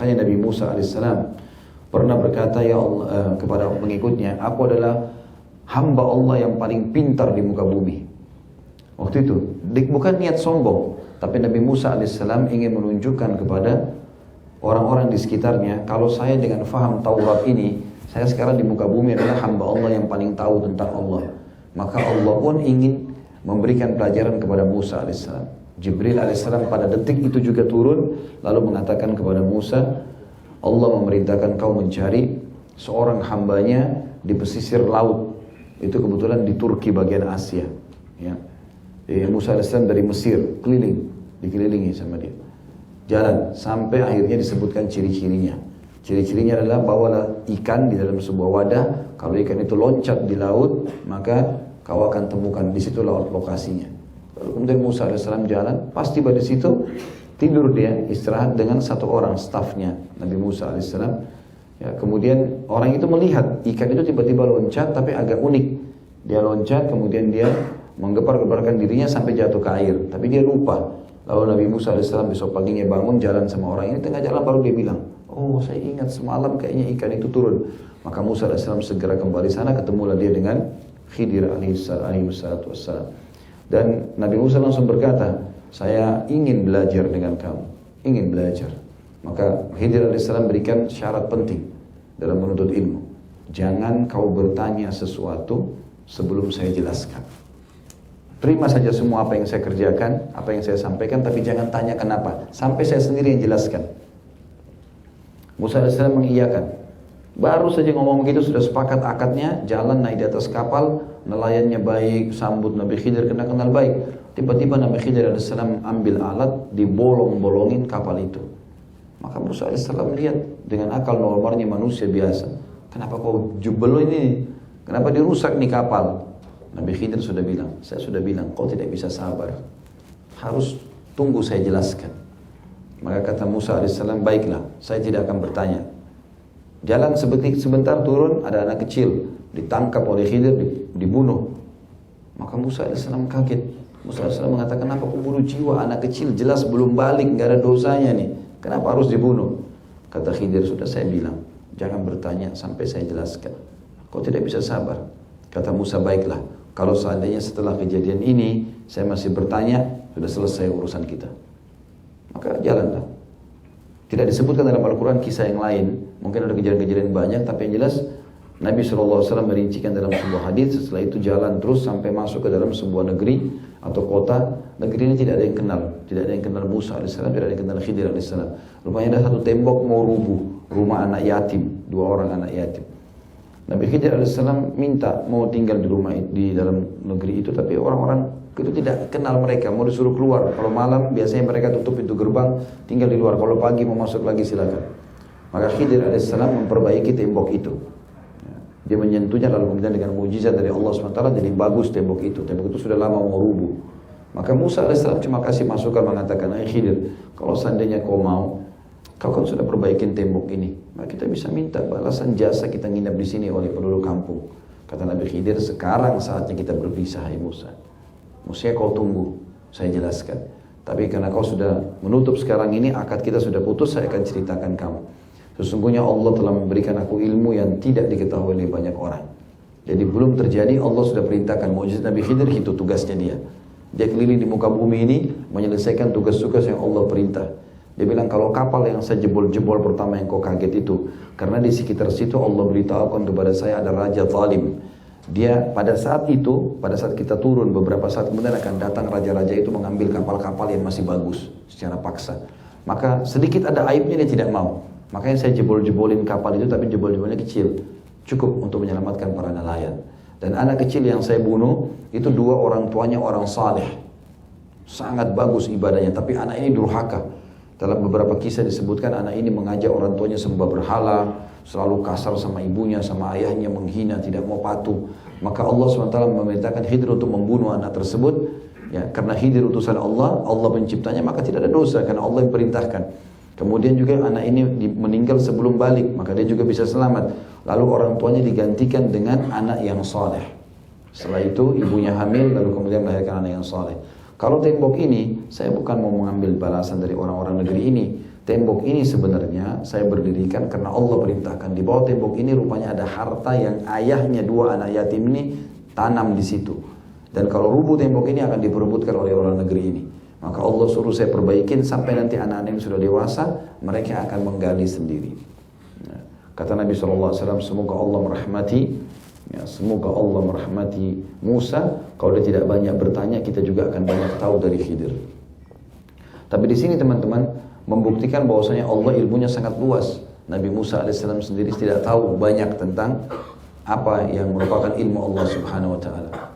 Makanya Nabi Musa alaihissalam pernah berkata ya Allah, kepada pengikutnya, aku adalah hamba Allah yang paling pintar di muka bumi. Waktu itu bukan niat sombong, tapi Nabi Musa alaihissalam ingin menunjukkan kepada orang-orang di sekitarnya, kalau saya dengan faham Taurat ini, saya sekarang di muka bumi adalah hamba Allah yang paling tahu tentang Allah. Maka Allah pun ingin memberikan pelajaran kepada Musa alaihissalam. Jibril alaihissalam pada detik itu juga turun, lalu mengatakan kepada Musa, Allah memerintahkan kau mencari seorang hambanya di pesisir laut. Itu kebetulan di Turki bagian Asia. Ya. Musa alaihissalam dari Mesir dikelilingi sama dia. Jalan sampai akhirnya disebutkan ciri-cirinya. Ciri-cirinya adalah bawalah ikan di dalam sebuah wadah. Kalau ikan itu loncat di laut, maka kau akan temukan di situ laut lokasinya. Lalu kemudian Musa alaihissalam jalan, pas tiba di situ tidur dia istirahat dengan satu orang stafnya Nabi Musa alaihissalam. Ya, kemudian orang itu melihat ikan itu tiba-tiba loncat, tapi agak unik. Dia loncat, kemudian dia menggepar-geparkan dirinya sampai jatuh ke air, tapi dia lupa. Lalu Nabi Musa alaihissalam besok paginya bangun jalan sama orang ini, tengah jalan baru dia bilang, oh saya ingat semalam kayaknya ikan itu turun. Maka Musa alaihissalam segera kembali sana, ketemulah dia dengan Khidir alaihissalam. Dan Nabi Musa langsung berkata, saya ingin belajar dengan kamu, ingin belajar. Maka Khidir alaihissalam berikan syarat penting dalam menuntut ilmu. Jangan kau bertanya sesuatu sebelum saya jelaskan. Terima saja semua apa yang saya kerjakan, apa yang saya sampaikan, tapi jangan tanya kenapa, sampai saya sendiri yang jelaskan. Musa alaihissalam mengiyakan. Baru saja ngomong begitu sudah sepakat akadnya, jalan naik di atas kapal, nelayannya baik, sambut Nabi Khidir kenal baik. Tiba-tiba Nabi Khidir alaihissalam ambil alat, dibolong-bolongin kapal itu. Maka Musa alaihissalam lihat dengan akal normalnya manusia biasa, kenapa kau jebel ini? Kenapa dirusak nih kapal? Nabi Khidir sudah bilang, saya sudah bilang, kau tidak bisa sabar, harus tunggu saya jelaskan. Maka kata Musa alaihissalam, baiklah, saya tidak akan bertanya. Jalan sebentar turun, ada anak kecil, ditangkap oleh Khidir, dibunuh. Maka Musa alaihissalam kaget. Musa alaihissalam mengatakan, kenapa kau bunuh jiwa anak kecil, jelas belum balik, gak ada dosanya nih, kenapa harus dibunuh? Kata Khidir, sudah saya bilang, jangan bertanya sampai saya jelaskan. Kau tidak bisa sabar. Kata Musa, baiklah, kalau seandainya setelah kejadian ini saya masih bertanya, sudah selesai urusan kita. Maka jalanlah. Tidak disebutkan dalam Al-Quran kisah yang lain. Mungkin ada kejadian-kejadian banyak, tapi yang jelas Nabi SAW merincikan dalam sebuah hadis. Setelah itu jalan terus sampai masuk ke dalam sebuah negeri atau kota. Negeri ini tidak ada yang kenal. Tidak ada yang kenal Musa AS, tidak ada yang kenal Khidir AS. Rupanya ada satu tembok mau rubuh, rumah anak yatim, 2 orang anak yatim. Nabi Khidir alaihissalam minta mau tinggal di rumah di dalam negeri itu, tapi orang-orang itu tidak kenal mereka, mau disuruh keluar. Kalau malam biasanya mereka tutup pintu gerbang, tinggal di luar. Kalau pagi mau masuk lagi silakan. Maka Khidir alaihissalam memperbaiki tembok itu. Dia menyentuhnya lalu kemudian dengan mujizat dari Allah SWT jadi bagus tembok itu. Tembok itu sudah lama mau rubuh. Maka Musa alaihissalam cuma kasih masukan mengatakan, Khidir, kalau seandainya kau mau, kau kan sudah perbaikin tembok ini, maka kita bisa minta balasan jasa kita nginap di sini oleh penduduk kampung. Kata Nabi Khidir, sekarang saatnya kita berpisah, hai Musa. Musa, kau tunggu, saya jelaskan. Tapi karena kau sudah menutup sekarang ini, akad kita sudah putus, saya akan ceritakan kamu. Sesungguhnya Allah telah memberikan aku ilmu yang tidak diketahui oleh banyak orang. Jadi belum terjadi, Allah sudah perintahkan mukjizat Nabi Khidir, itu tugasnya dia. Dia keliling di muka bumi ini, menyelesaikan tugas-tugas yang Allah perintah. Dia bilang, kalau kapal yang saya jebol pertama yang kau kaget itu, karena di sekitar situ Allah beritahukan kepada saya ada raja zalim. Dia pada saat itu, pada saat kita turun beberapa saat kemudian akan datang raja-raja itu mengambil kapal-kapal yang masih bagus secara paksa. Maka sedikit ada aibnya dia tidak mau. Makanya saya jebol-jebolin kapal itu, tapi jebol-jebolnya kecil, cukup untuk menyelamatkan para nelayan. Dan anak kecil yang saya bunuh itu 2 orang tuanya orang saleh, sangat bagus ibadahnya, tapi anak ini durhaka. Dalam beberapa kisah disebutkan anak ini mengajak orang tuanya sembah berhala, selalu kasar sama ibunya, sama ayahnya, menghina, tidak mau patuh. Maka Allah SWT memerintahkan Khidir untuk membunuh anak tersebut. Ya, karena Khidir utusan Allah, Allah penciptanya, maka tidak ada dosa karena Allah yang perintahkan. Kemudian juga anak ini meninggal sebelum balik, maka dia juga bisa selamat. Lalu orang tuanya digantikan dengan anak yang saleh. Setelah itu ibunya hamil, lalu kemudian melahirkan anak yang saleh. Kalau tembok ini, saya bukan mau mengambil balasan dari orang-orang negeri ini. tembok ini sebenarnya saya berdirikan karena Allah perintahkan. Di bawah tembok ini rupanya ada harta yang ayahnya dua anak yatim ini tanam di situ. Dan kalau rubuh tembok ini akan diperebutkan oleh orang negeri ini. Maka Allah suruh saya perbaikin sampai nanti anak-anak ini sudah dewasa, mereka akan menggali sendiri. Kata Nabi SAW, semoga Allah merahmati, semoga Allah merahmati Musa. Kalau dia tidak banyak bertanya, kita juga akan banyak tahu dari Khidir. Tapi di sini teman-teman membuktikan bahwasanya Allah ilmunya sangat luas. Nabi Musa alaihissalam sendiri tidak tahu banyak tentang apa yang merupakan ilmu Allah Subhanahu wa taala.